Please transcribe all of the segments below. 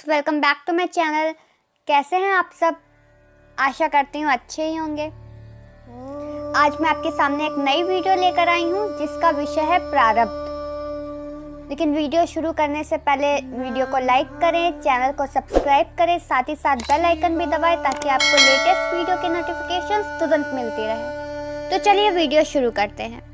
Welcome back to my channel. कैसे हैं आप सब? आशा करती हूँ अच्छे ही होंगे। आज मैं आपके सामने एक नई वीडियो लेकर आई हूँ जिसका विषय है प्रारब्ध। लेकिन वीडियो शुरू करने से पहले वीडियो को लाइक करें, चैनल को सब्सक्राइब करें, साथ ही साथ बेल आइकन भी दबाएं ताकि आपको लेटेस्ट वीडियो की नोटिफिकेशंस तुरंत मिलती रहे। तो चलिए वीडियो शुरू करते हैं।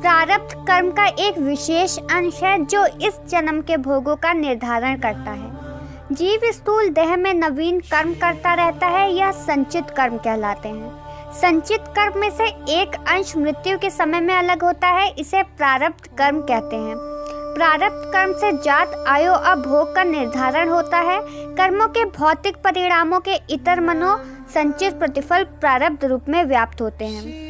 प्रारब्ध कर्म का एक विशेष अंश है जो इस जन्म के भोगों का निर्धारण करता है। जीव स्थूल देह में नवीन कर्म करता रहता है, यह संचित कर्म कहलाते हैं। संचित कर्म में से एक अंश मृत्यु के समय में अलग होता है, इसे प्रारब्ध कर्म कहते हैं। प्रारब्ध कर्म से जात आयु और भोग का निर्धारण होता है। कर्मों के भौतिक परिणामों के इतर मनो संचित प्रतिफल प्रारब्ध रूप में व्याप्त होते हैं।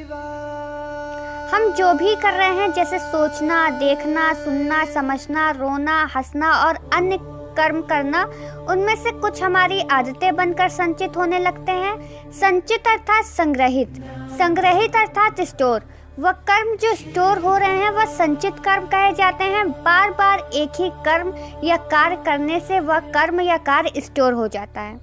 हम जो भी कर रहे हैं, जैसे सोचना, देखना, सुनना, समझना, रोना, हंसना और अन्य कर्म करना, उनमें से कुछ हमारी आदतें बनकर संचित होने लगते हैं। संचित अर्थात संग्रहित, संग्रहित अर्थात स्टोर। वह कर्म जो स्टोर हो रहे हैं वह संचित कर्म कहे जाते हैं। बार बार एक ही कर्म या कार्य करने से वह कर्म या कार्य स्टोर हो जाता है।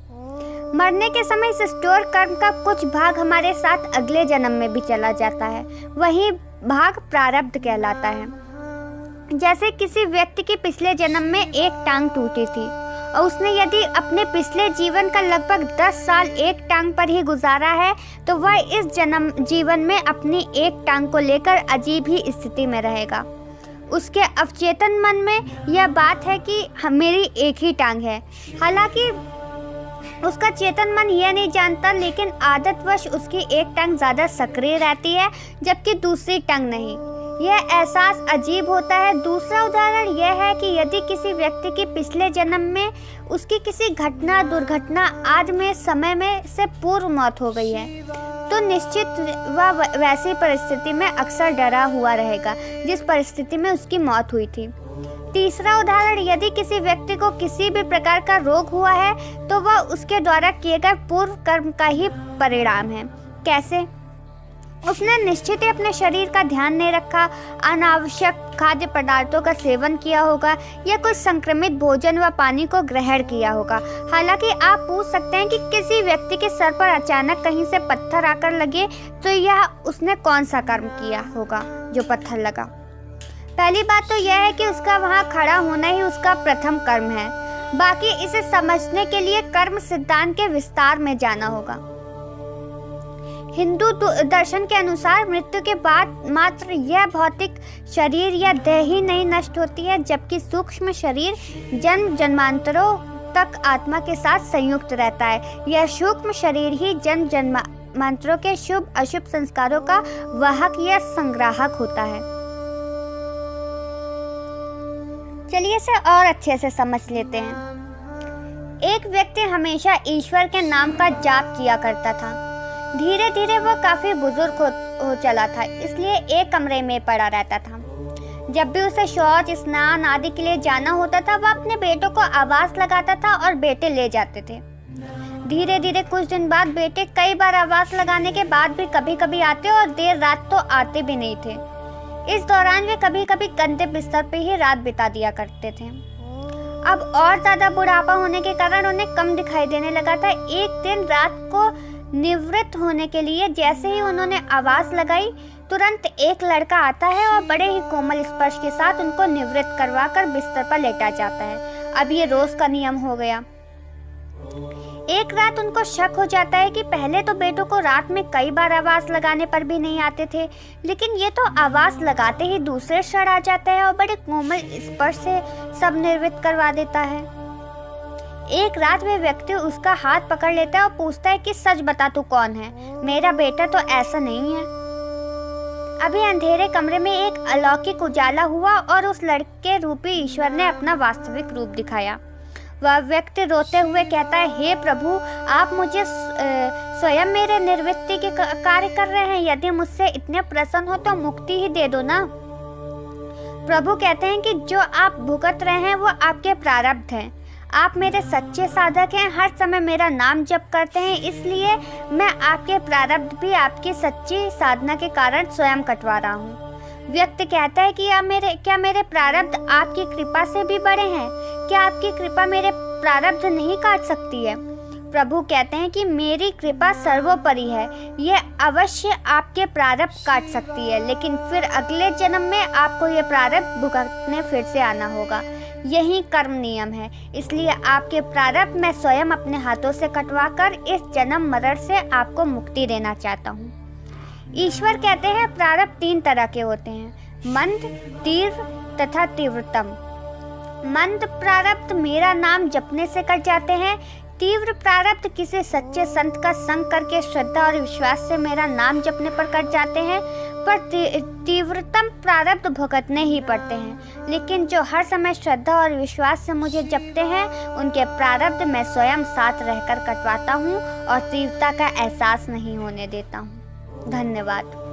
मरने के समय इस स्टोर कर्म का कुछ भाग हमारे साथ अगले जन्म में भी चला जाता है, वही भाग प्रारब्ध कहलाता है। जैसे किसी व्यक्ति की पिछले जन्म में एक टांग टूटी थी और उसने यदि अपने पिछले जीवन का लगभग 10 साल एक टांग पर ही गुजारा है, तो वह इस जीवन में अपनी एक टांग को लेकर अजीब ही स्थिति में रहेगा। उसके अवचेतन मन में यह बात है कि मेरी एक ही टांग है। हालांकि उसका चेतन मन यह नहीं जानता, लेकिन आदतवश उसकी एक टांग ज़्यादा सक्रिय रहती है जबकि दूसरी टांग नहीं। यह एहसास अजीब होता है। दूसरा उदाहरण यह है कि यदि किसी व्यक्ति की पिछले जन्म में उसकी किसी घटना, दुर्घटना आदि में समय में से पूर्व मौत हो गई है, तो निश्चित वह वैसी परिस्थिति में अक्सर डरा हुआ रहेगा जिस परिस्थिति में उसकी मौत हुई थी। तीसरा उदाहरण, यदि किसी व्यक्ति को किसी भी प्रकार का रोग हुआ है, तो वह उसके द्वारा किए गए पूर्व कर्म का ही परिणाम है। कैसे? उसने निश्चित ही अपने शरीर का ध्यान नहीं रखा, अनावश्यक खाद्य पदार्थों का सेवन किया होगा या कुछ संक्रमित भोजन व पानी को ग्रहण किया होगा। हालांकि आप पूछ सकते हैं कि किसी व्यक्ति के सर पर अचानक कहीं से पत्थर आकर लगे तो यह उसने कौन सा कर्म किया होगा जो पत्थर लगा? पहली बात तो यह है कि उसका वहाँ खड़ा होना ही उसका प्रथम कर्म है। बाकी इसे समझने के लिए कर्म सिद्धांत के विस्तार में जाना होगा। हिंदू दर्शन के अनुसार मृत्यु के बाद मात्र यह भौतिक शरीर या देह ही नहीं नष्ट होती है, जबकि सूक्ष्म शरीर जन्म जन्मांतरों तक आत्मा के साथ संयुक्त रहता है। यह सूक्ष्म शरीर ही जन्म जन्मांतरों के शुभ अशुभ संस्कारों का वाहक या संग्राहक होता है। चलिए इसे और अच्छे से समझ लेते हैं। एक व्यक्ति हमेशा ईश्वर के नाम का जाप किया करता था। धीरे धीरे वह काफी बुजुर्ग हो चला था, इसलिए एक कमरे में पड़ा रहता था। जब भी उसे शौच, स्नान आदि के लिए जाना होता था, वह अपने बेटों को आवाज लगाता था और बेटे ले जाते थे। धीरे धीरे कुछ दिन बाद बेटे कई बार आवाज लगाने के बाद भी कभी कभी आते और देर रात तो आते भी नहीं थे। इस दौरान वे कभी कभी गंदे बिस्तर पे ही रात बिता दिया करते थे। अब और ज्यादा बुढ़ापा होने के कारण उन्हें कम दिखाई देने लगा था। एक दिन रात को निवृत्त होने के लिए जैसे ही उन्होंने आवाज लगाई, तुरंत एक लड़का आता है और बड़े ही कोमल स्पर्श के साथ उनको निवृत्त करवाकर बिस्तर पर लेटा जाता है। अब ये रोज का नियम हो गया। एक रात उनको शक हो जाता है कि पहले तो बेटों को रात में कई बार आवाज लगाने पर भी नहीं आते थे, लेकिन ये तो आवाज लगाते ही दूसरे क्षण आ जाता है और बड़े कोमल स्पर्श से सब निवृत्त करवा देता है। एक रात वह व्यक्ति उसका हाथ पकड़ लेता है और पूछता है कि सच बता, तू कौन है? मेरा बेटा तो ऐसा नहीं है। अभी अंधेरे कमरे में एक अलौकिक उजाला हुआ और उस लड़के रूपी ईश्वर ने अपना वास्तविक रूप दिखाया। वह व्यक्ति रोते हुए कहता है, हे प्रभु, आप मुझे स्वयं मेरे निवृत्ति के कार्य कर रहे हैं। यदि मुझसे इतने प्रसन्न हो तो मुक्ति ही दे दो ना। प्रभु कहते हैं कि जो आप भुगत रहे हैं वो आपके प्रारब्ध हैं। आप मेरे सच्चे साधक हैं, हर समय मेरा नाम जप करते हैं, इसलिए मैं आपके प्रारब्ध भी आपकी सच्ची साधना के कारण स्वयं कटवा रहा हूँ। व्यक्ति कहता है कि क्या मेरे प्रारब्ध आपकी कृपा से भी बड़े हैं? क्या आपकी कृपा मेरे प्रारब्ध नहीं काट सकती है? प्रभु कहते हैं कि मेरी कृपा सर्वोपरि है, यह अवश्य आपके प्रारब्ध काट सकती है, लेकिन फिर अगले जन्म में आपको ये प्रारब्ध भुगतने फिर से आना होगा। यही कर्म नियम है, इसलिए आपके प्रारब्ध मैं स्वयं अपने हाथों से कटवाकर इस जन्म मरण से आपको मुक्ति देना चाहता हूँ। ईश्वर कहते हैं प्रारब्ध 3 तरह के होते हैं, मंद, तीव्र तथा तीव्रतम। मंद प्रारब्ध मेरा नाम जपने से कट जाते हैं। तीव्र प्रारब्ध किसी सच्चे संत का संग करके श्रद्धा और विश्वास से मेरा नाम जपने पर कट जाते हैं। पर तीव्रतम प्रारब्ध भुगतने ही पड़ते हैं, लेकिन जो हर समय श्रद्धा और विश्वास से मुझे जपते हैं उनके प्रारब्ध मैं स्वयं साथ रहकर कटवाता हूँ और तीव्रता का एहसास नहीं होने देता हूँ। धन्यवाद।